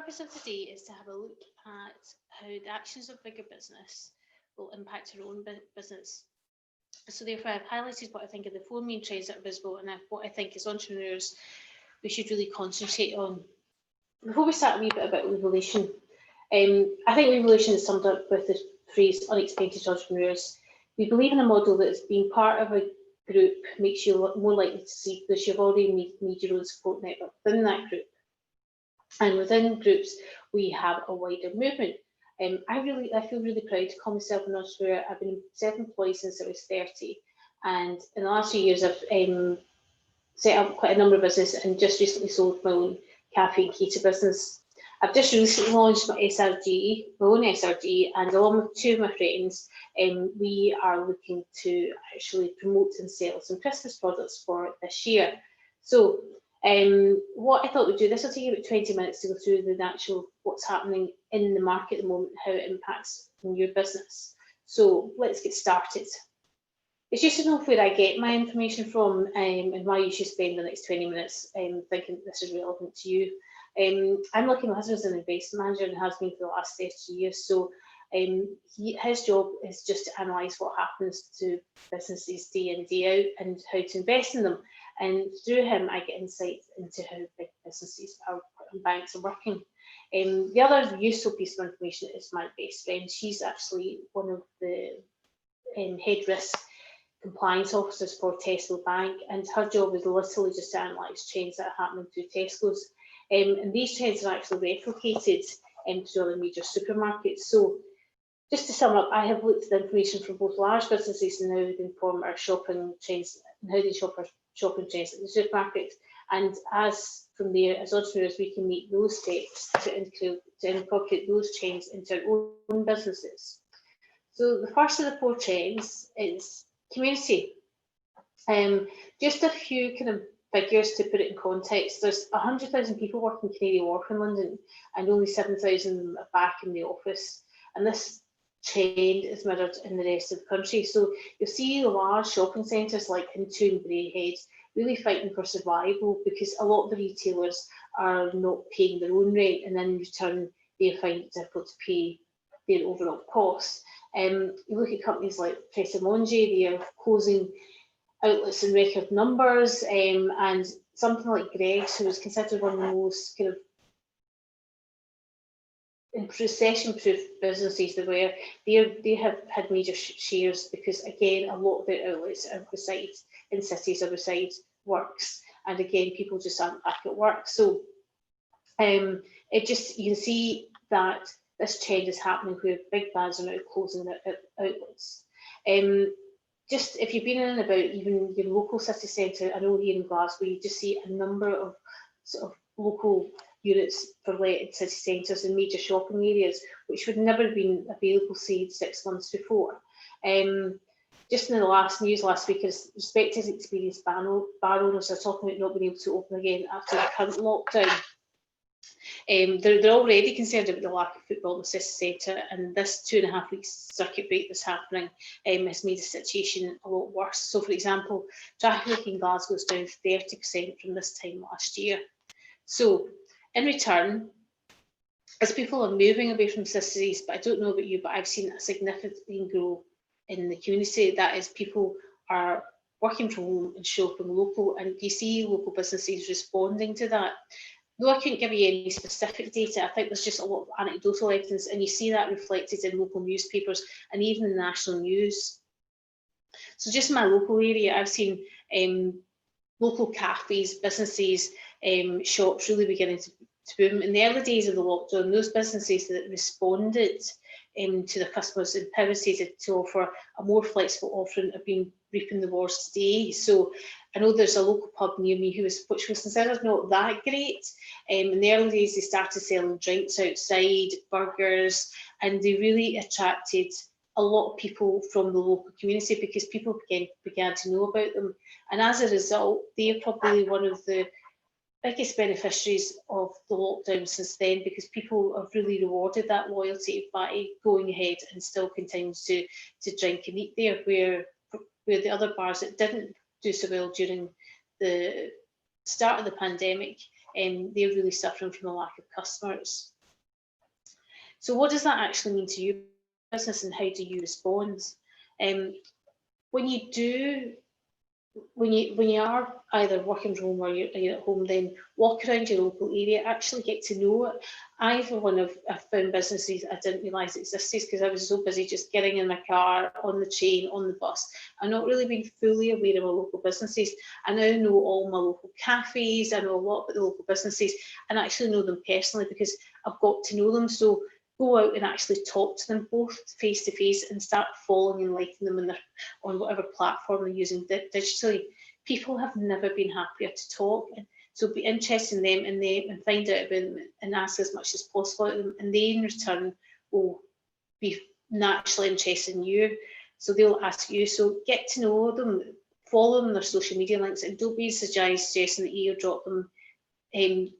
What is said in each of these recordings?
purpose of today is to have a look at how the actions of bigger business will impact our own business. So therefore, I've highlighted what I think are the 4 main trends that are visible and what I think as entrepreneurs we should really concentrate on. Before we start a wee bit about WEvolution, I think WEvolution is summed up with the phrase unexpected entrepreneurs. We believe in a model that being part of a group makes you more likely to succeed because you've already made your own support network within that group. And within groups, we have a wider movement. I feel really proud to call myself an entrepreneur. I've been self-employed since I was 30, and in the last few years, I've set up quite a number of businesses and just recently sold my own cafe and cater business. I've just recently launched my SRG, my own SRG, and along with 2 of my friends, we are looking to actually promote and sell some Christmas products for this year. So what I thought we'd do, this will take about 20 minutes to go through the actual what's happening in the market at the moment, how it impacts on your business. So let's get started. It's just to know where I get my information from and why you should spend the next 20 minutes thinking this is relevant to you. I'm lucky my husband's an investment manager and has been for the last 30 years. So his job is just to analyse what happens to businesses day in, day out and how to invest in them. And through him, I get insights into how big businesses and banks are working. The other useful piece of information is my best friend. She's actually one of the head risk compliance officers for Tesco Bank, and her job is literally just to analyse trends that are happening through Tesco's. And these trends are actually replicated to other major supermarkets. So just to sum up, I have looked at the information from both large businesses and how they inform our shopping trends and how they shop our shopping trends at the supermarket. And as from there, as entrepreneurs, we can make those steps to incorporate those trends into our own businesses. So the first of the 4 trends is community. Just a few kind of figures to put it in context. There's 100,000 people working Canary Wharf in London, and only 7,000 are back in the office. And this trend is mirrored in the rest of the country. So you'll see the large shopping centres like Hinton and Braehead really fighting for survival because a lot of the retailers are not paying their own rent, and then in return they find it difficult to pay their overall costs. You look at companies like Pressemonge, they are closing outlets in record numbers, and something like Greggs, who is considered one of the most kind of recession-proof businesses they have had major shares because, again, a lot of their outlets are beside in cities or beside works, and again, people just aren't back at work. So you can see that this trend is happening where big brands are now closing their outlets. Just if you've been in and about even your local city centre, I know here in Glasgow, you just see a number of sort of local units for let in city centres and major shopping areas, which would never have been available, say, 6 months before. Just in the last news last week, as respected experienced bar owners are talking about not being able to open again after the current lockdown. They're already concerned about the lack of football in the city centre, and this 2.5 week circuit break that's happening has made the situation a lot worse. So, for example, traffic in Glasgow is down 30% from this time last year. So, in return, as people are moving away from cities, but I don't know about you, but I've seen a significant growth in the community. That is, people are working from home and shopping local, and you see local businesses responding to that. Though I couldn't give you any specific data, I think there's just a lot of anecdotal evidence, and you see that reflected in local newspapers and even in national news. So just in my local area, I've seen local cafes, businesses, shops really beginning to boom. In the early days of the lockdown, those businesses that responded to their customers and pivoted to offer a more flexible offering have been reaping the rewards today. So I know there's a local pub near me which was considered not that great. In the early days, they started selling drinks outside, burgers, and they really attracted a lot of people from the local community because people began to know about them. And as a result, they are probably one of the biggest beneficiaries of the lockdown since then, because people have really rewarded that loyalty by going ahead and still continuing to drink and eat there, where the other bars that didn't do so well during the start of the pandemic, they're really suffering from a lack of customers. So what does that actually mean to your business, and how do you respond? When you are either working from home or you're at home, then walk around your local area, actually get to know it. I, for one, I've found businesses I didn't realise existed because I was so busy just getting in my car, on the train, on the bus, and not really being fully aware of my local businesses. I now know all my local cafes, I know a lot about the local businesses, and actually know them personally because I've got to know them. So go out and actually talk to them both face to face and start following and liking them on whatever platform they're using digitally. People have never been happier to talk, and so be interested in them and find out about them and ask as much as possible of them, and they in return will be naturally interested in you, so they'll ask you. So get to know them, follow them on their social media links, and don't be suggesting that you drop them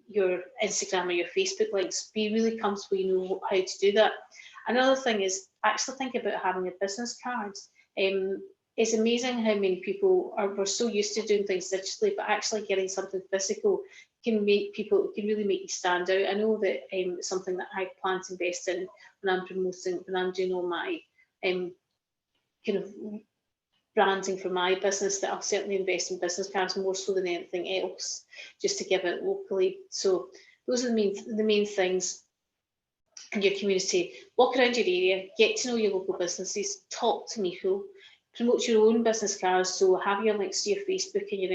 your Instagram or your Facebook links. Be really comfortable, you know how to do that. Another thing is actually think about having a business card. It's amazing how many people we're so used to doing things digitally, but actually getting something physical can really make you stand out. I know that it's something that I plan to invest in when I'm doing all my kind of branding for my business, that I'll certainly invest in business cards more so than anything else, just to give it locally. So those are the main things in your community. Walk around your area, get to know your local businesses, talk to people, promote your own business cards. So have your links to your Facebook and your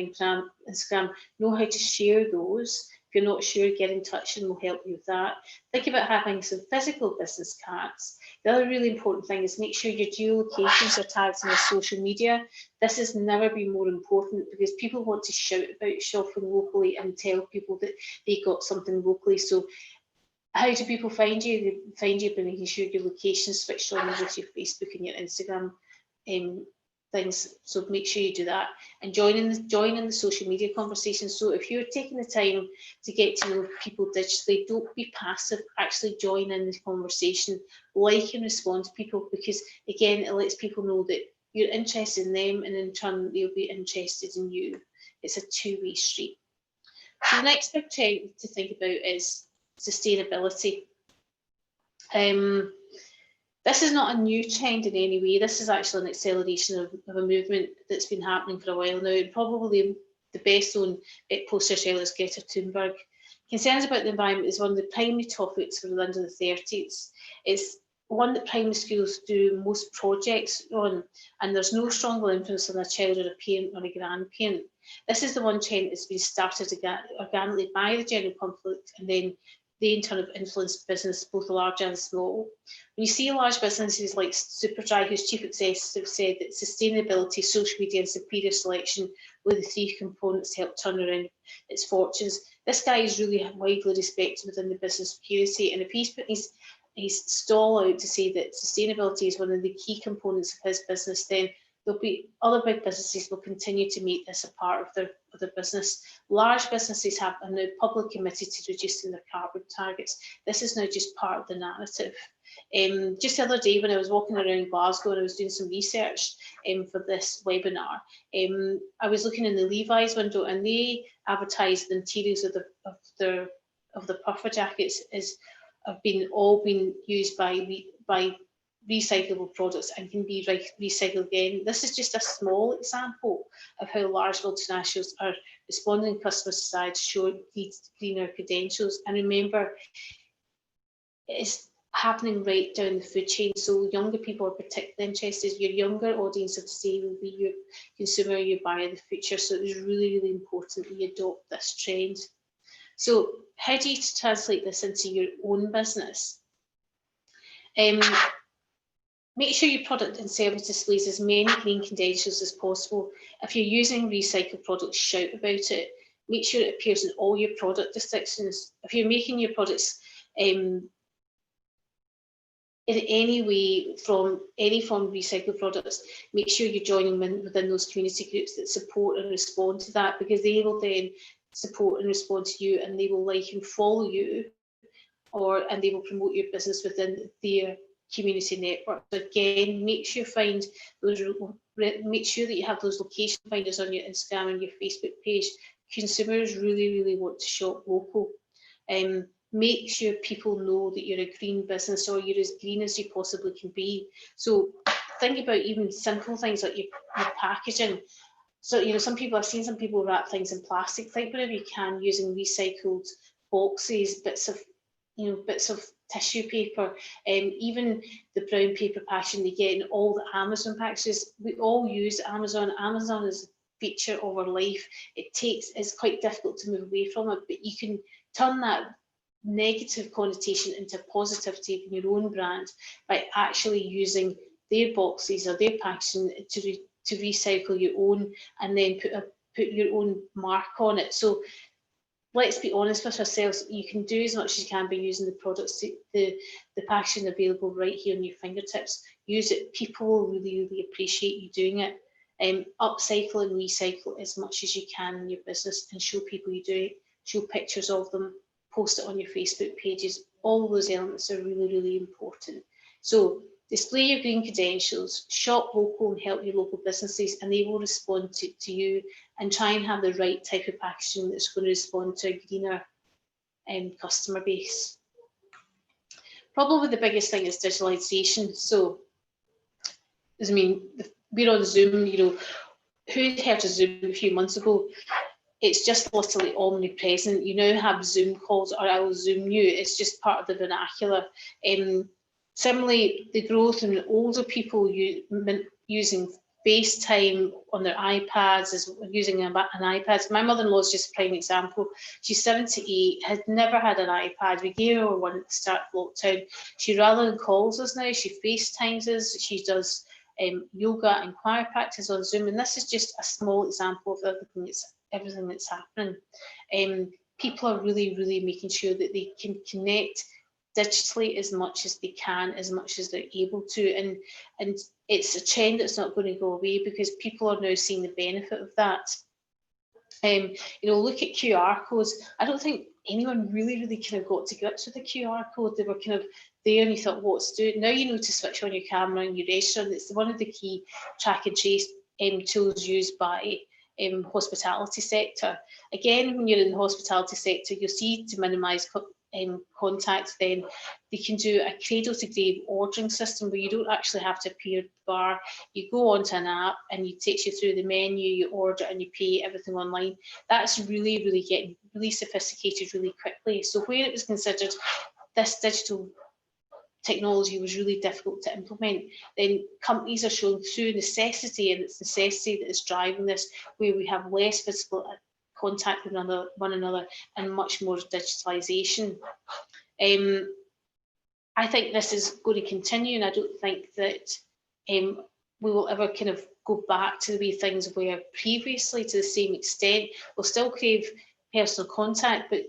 Instagram, know how to share those. If you're not sure, get in touch and we'll help you with that. Think about having some physical business cards. The other really important thing is make sure your geolocations are tagged in your social media. This has never been more important because people want to shout about shopping locally and tell people that they got something locally. So how do people find you? They find you by making sure your location is switched on with your Facebook and your Instagram things. So make sure you do that and join in the social media conversation. So if you're taking the time to get to know people digitally, don't be passive, actually join in the conversation, like and respond to people, because again, it lets people know that you're interested in them, and in turn they'll be interested in you. It's a two-way street. So the next big trend to think about is sustainability. This is not a new trend in any way. This is actually an acceleration of a movement that's been happening for a while now, and probably the best known poster child is Greta Thunberg. Concerns about the environment is one of the primary topics for the under the 30s. It's one that primary schools do most projects on, and there's no stronger influence on a child or a parent or a grandparent. This is the one trend that's been started organically by the general public, and then they in turn have influenced business, both large and small. When you see large businesses like Superdry, whose chief executive said that sustainability, social media and superior selection were the three components to help turn around its fortunes. This guy is really widely respected within the business community, and if he's putting his stall out to say that sustainability is one of the key components of his business, then there'll be other big businesses will continue to make this a part of their business. Large businesses are now publicly committed to reducing their carbon targets. This is now just part of the narrative. Just the other day when I was walking around Glasgow and I was doing some research for this webinar, I was looking in the Levi's window, and they advertised the interiors of the puffer jackets have all been used by recyclable products and can be recycled again. This is just a small example of how large multinationals are responding to customer desire to show these greener credentials. And remember, it's happening right down the food chain. So younger people are particularly interested. Your younger audience of today will be your consumer, your buyer of the future. So it's really, really important that you adopt this trend. So how do you translate this into your own business? Make sure your product and service displays as many green credentials as possible. If you're using recycled products, shout about it. Make sure it appears in all your product descriptions. If you're making your products in any way from any form of recycled products, make sure you're joining in within those community groups that support and respond to that, because they will then support and respond to you, and they will like and follow you, and they will promote your business within their community network. So again, make sure that you have those location finders on your Instagram and your Facebook page. Consumers really, really want to shop local. make sure people know that you're a green business, or you're as green as you possibly can be. So think about even simple things like your packaging. So, you know, I've seen some people wrap things in plastic. Think whenever you can, using recycled boxes, bits of tissue paper, even the brown paper packaging they get in all the Amazon packages. We all use Amazon. Amazon is a feature of our life. It's quite difficult to move away from it, but you can turn that negative connotation into positivity in your own brand by actually using their boxes or their packaging to recycle your own, and then put your own mark on it. So let's be honest with ourselves. You can do as much as you can by using the products, the packaging available right here on your fingertips. Use it. People will really, really appreciate you doing it. Upcycle and recycle as much as you can in your business, and show people you do it. Show pictures of them. Post it on your Facebook pages. All of those elements are really, really important. So display your green credentials, shop local and help your local businesses, and they will respond to you, and try and have the right type of packaging that's going to respond to a greener customer base. Probably the biggest thing is digitalization. So, I mean, we're on Zoom, you know, who'd heard of Zoom a few months ago? It's just literally omnipresent. You now have Zoom calls, or I will Zoom you. It's just part of the vernacular. Similarly, the growth in older people using FaceTime on their iPads, is using an iPad. My mother-in-law is just a prime example. She's 78, had never had an iPad. We gave her one at the start of lockdown. She rather than calls us now, she FaceTimes us. She does yoga and choir practice on Zoom, and this is just a small example of everything that's happening. People are really, really making sure that they can connect digitally as much as they can, as much as they're able to, and it's a trend that's not going to go away, because people are now seeing the benefit of that. You know, look at QR codes. I don't think anyone really kind of got to grips with the QR code. They were kind of there and you thought, what's doing? Now you know to switch on your camera in your restaurant. It's one of the key track and trace tools used by hospitality sector. Again, when you're in the hospitality sector, you'll see to minimise contact, then they can do a cradle to grave ordering system where you don't actually have to appear at the bar. You go onto an app and it takes you through the menu, you order and you pay everything online. That's really, really getting really sophisticated really quickly. So where it was considered this digital technology was really difficult to implement, then companies are showing through necessity, and it's necessity that is driving this, where we have less physical contact with one another and much more digitalisation. I think this is going to continue, and I don't think that we will ever kind of go back to the way things were previously to the same extent. We'll still crave personal contact, but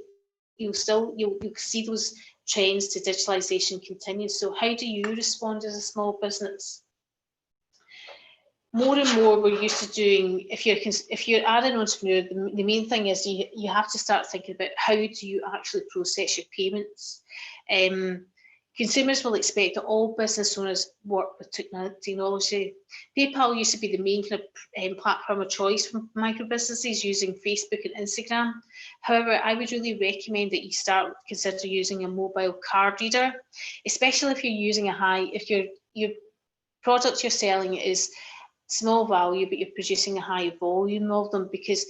you'll see those trends to digitalisation continue. So how do you respond as a small business? More and more we're used to doing, if you're an entrepreneur, the main thing is you have to start thinking about how do you actually process your payments. Consumers will expect that all business owners work with technology. PayPal used to be the main kind of platform of choice for micro businesses using Facebook and Instagram. However, I would really recommend that you consider using a mobile card reader, especially if you're using if your product you're selling is small value, but you're producing a high volume of them, because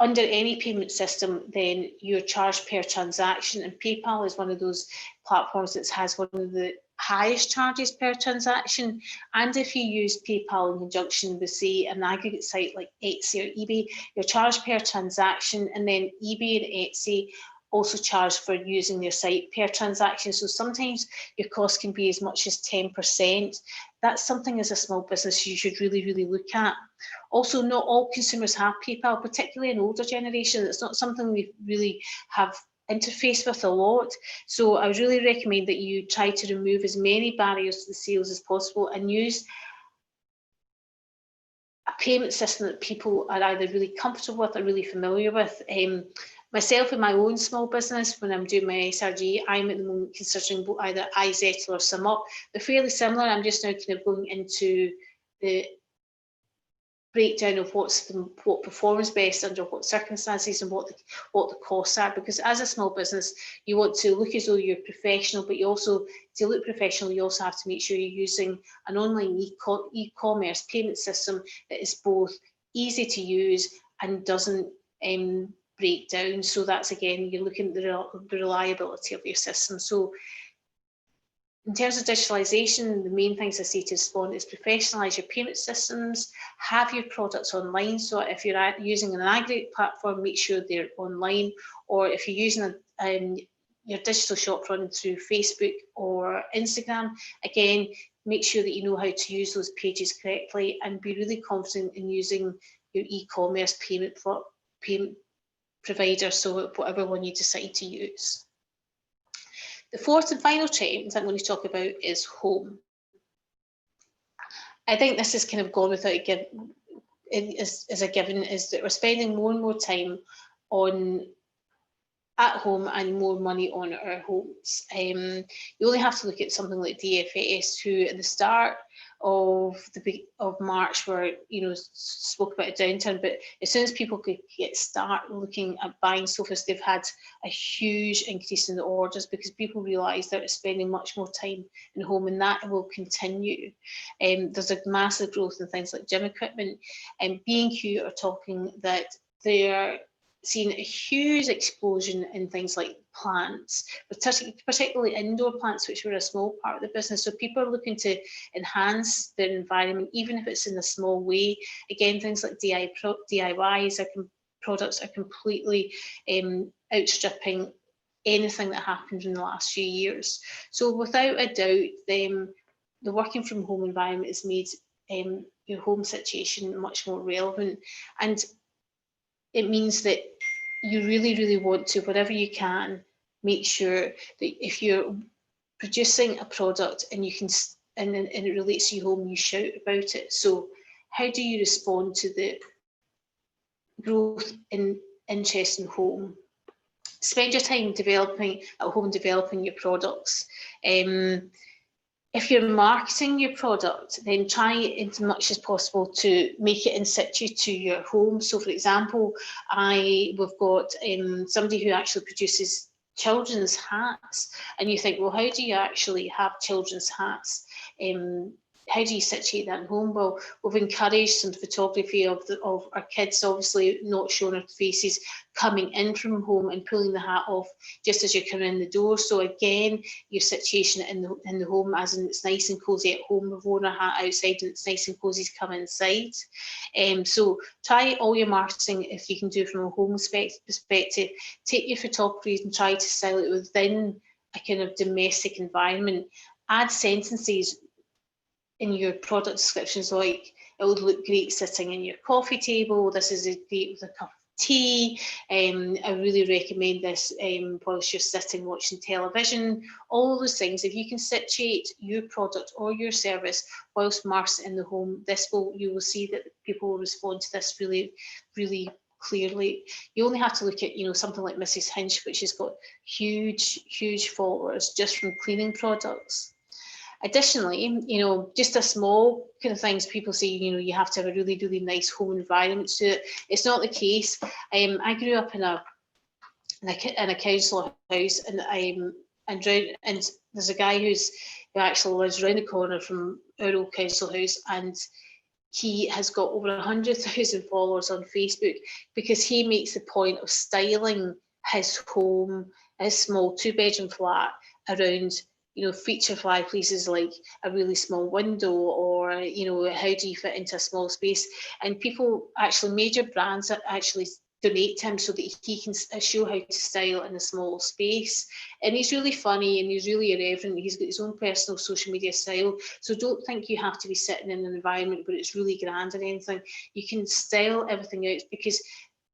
under any payment system, then you're charged per transaction, and PayPal is one of those platforms that has one of the highest charges per transaction. And if you use PayPal in conjunction with, say, an aggregate site like Etsy or eBay, you're charged per transaction, and then eBay and Etsy also charge for using their site per transaction. So sometimes your cost can be as much as 10%. That's something as a small business you should really, really look at. Also, not all consumers have PayPal, particularly an older generation. It's not something we really have interfaced with a lot. So I would really recommend that you try to remove as many barriers to the sales as possible and use a payment system that people are either really comfortable with or really familiar with. Myself in my own small business, when I'm doing my SRG, I'm at the moment considering either iZettle or SumUp. They're fairly similar. I'm just now kind of going into the breakdown of what performs best under what circumstances and what the costs are, because as a small business you want to look as though you're professional, but you also, to look professional, you also have to make sure you're using an online e-commerce payment system that is both easy to use and doesn't break down. So that's, again, you're looking at the reliability of your system. So in terms of digitalisation, the main things I say to respond is professionalise your payment systems, have your products online. So if you're using an aggregate platform, make sure they're online, or if you're using your digital shop running through Facebook or Instagram, again, make sure that you know how to use those pages correctly and be really confident in using your e-commerce payment provider, so whatever one you decide to use. The fourth and final trend I'm going to talk about is home. I think this has kind of gone without a given, is that we're spending more and more time at home and more money on our homes. You only have to look at something like DFS, who at the start of March were, spoke about a downturn, but as soon as people could start looking at buying sofas, they've had a huge increase in the orders because people realise they're spending much more time in home, and that will continue. There's a massive growth in things like gym equipment, and B&Q are talking that they're seeing a huge explosion in things like plants, particularly indoor plants, which were a small part of the business. So people are looking to enhance their environment, even if it's in a small way. Again, things like DIYs products are completely outstripping anything that happened in the last few years. So without a doubt, the working from home environment has made your home situation much more relevant, and it means that you really, really want to, whatever you can, make sure that if you're producing a product and you can, and it relates to your home, you shout about it. So how do you respond to the growth in interest in home? Spend your time developing your products. If you're marketing your product, then try as much as possible to make it in situ to your home. So, for example, we've got somebody who actually produces children's hats, and you think, well, how do you actually have children's hats? How do you situate that at home? Well, we've encouraged some photography of our kids, obviously not showing our faces, coming in from home and pulling the hat off just as you're coming in the door. So again, your situation in the home, as in it's nice and cosy at home. We've worn a hat outside and it's nice and cosy to come inside. So try all your marketing, if you can do from a home perspective. Take your photography and try to style it within a kind of domestic environment. Add sentences in your product descriptions, like it would look great sitting in your coffee table, this is great with a cup of tea, I really recommend this whilst you're sitting watching television. All those things, if you can situate your product or your service whilst marketing in the home, you will see that people will respond to this really, really clearly. You only have to look at something like Mrs. Hinch, which has got huge followers just from cleaning products. Additionally, just a small kind of things, people say, you have to have a really, really nice home environment to it. It's not the case. I grew up in a council house, and there's a guy who actually lives around the corner from our old council house, and he has got over 100,000 followers on Facebook because he makes the point of styling his home, his small 2-bedroom flat, around feature fireplaces like a really small window, or how do you fit into a small space. And people, actually major brands, actually donate to him so that he can show how to style in a small space. And he's really funny and he's really irreverent. He's got his own personal social media style, so don't think you have to be sitting in an environment where it's really grand or anything. You can style everything out, because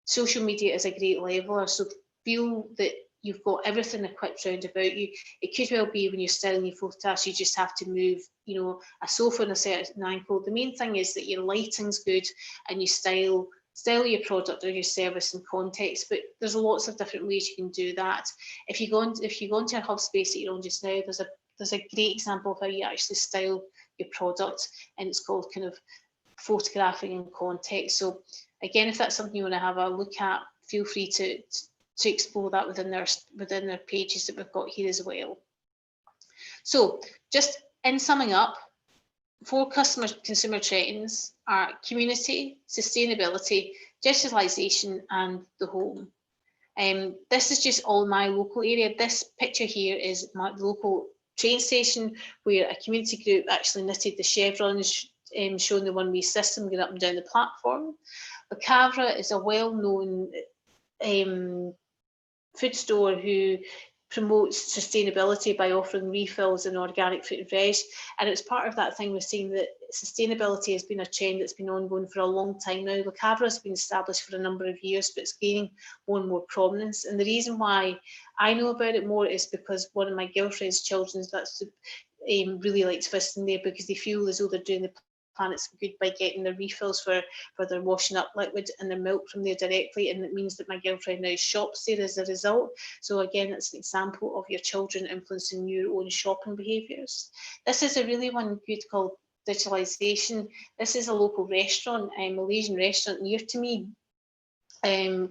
social media is a great leveler. So feel that you've got everything equipped round about you. It could well be when you're styling your photographs, you just have to move, a sofa in a certain angle. The main thing is that your lighting's good and you style your product or your service in context. But there's lots of different ways you can do that. If you go into a hub space that you're on just now, there's a great example of how you actually style your product, and it's called kind of photographing in context. So again, if that's something you want to have a look at, feel free to explore that within their pages that we've got here as well. So just in summing up, 4 consumer trends are community, sustainability, digitalisation and the home. This is just all my local area. This picture here is my local train station where a community group actually knitted the chevrons, showing the one-way system going up and down the platform. WECavra is a well-known food store who promotes sustainability by offering refills in organic fruit and veg. And it's part of that thing we're seeing that sustainability has been a trend that's been ongoing for a long time now. WECavra has been established for a number of years, but it's gaining more and more prominence. And the reason why I know about it more is because one of my girlfriend's children that's really likes visiting there because they feel as though they're doing the planet's good by getting their refills for their washing up liquid and their milk from there directly, and it means that my girlfriend now shops there as a result. So again, that's an example of your children influencing your own shopping behaviours. This is a really one good called digitalisation. This is a local restaurant, a Malaysian restaurant near to me,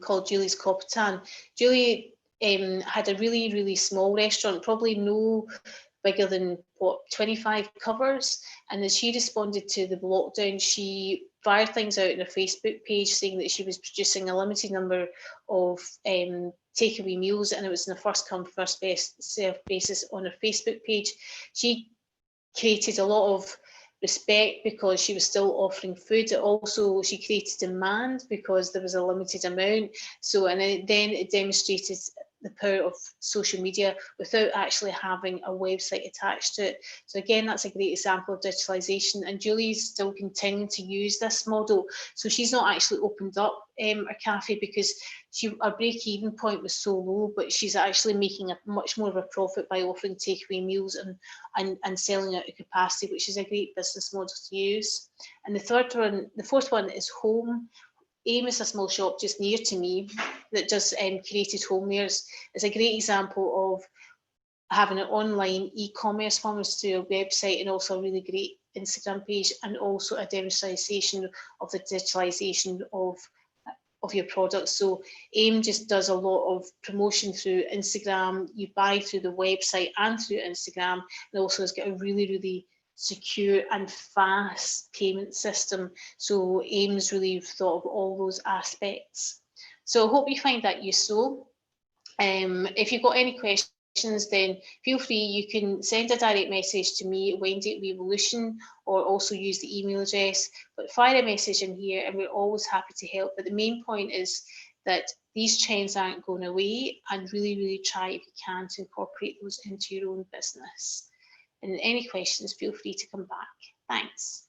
called Julie's Kopitan. Julie had a really small restaurant, probably no bigger than 25 covers, and as she responded to the lockdown, she fired things out on her Facebook page saying that she was producing a limited number of takeaway meals, and it was on a first come first served basis on her Facebook page. She created a lot of respect because she was still offering food. Also, she created demand because there was a limited amount. So, and then it demonstrated the power of social media without actually having a website attached to it. So again, that's a great example of digitalisation, and Julie's still continuing to use this model. So she's not actually opened up her cafe because her break-even point was so low, but she's actually making a much more of a profit by offering takeaway meals and selling out of capacity, which is a great business model to use. And the fourth one is home. Aim is a small shop just near to me that does curated homewares. It's a great example of having an online e-commerce funnels through a website and also a really great Instagram page, and also a demonstration of the digitalisation of your products. So AIM just does a lot of promotion through Instagram. You buy through the website and through Instagram, and also has got a really secure and fast payment system. So AIM's really thought of all those aspects. So I hope you find that useful. If you've got any questions, then feel free. You can send a direct message to me, Wendy at WEvolution, or also use the email address. But fire a message in here, and we're always happy to help. But the main point is that these trends aren't going away, and really try, if you can, to incorporate those into your own business. And any questions, feel free to come back. Thanks.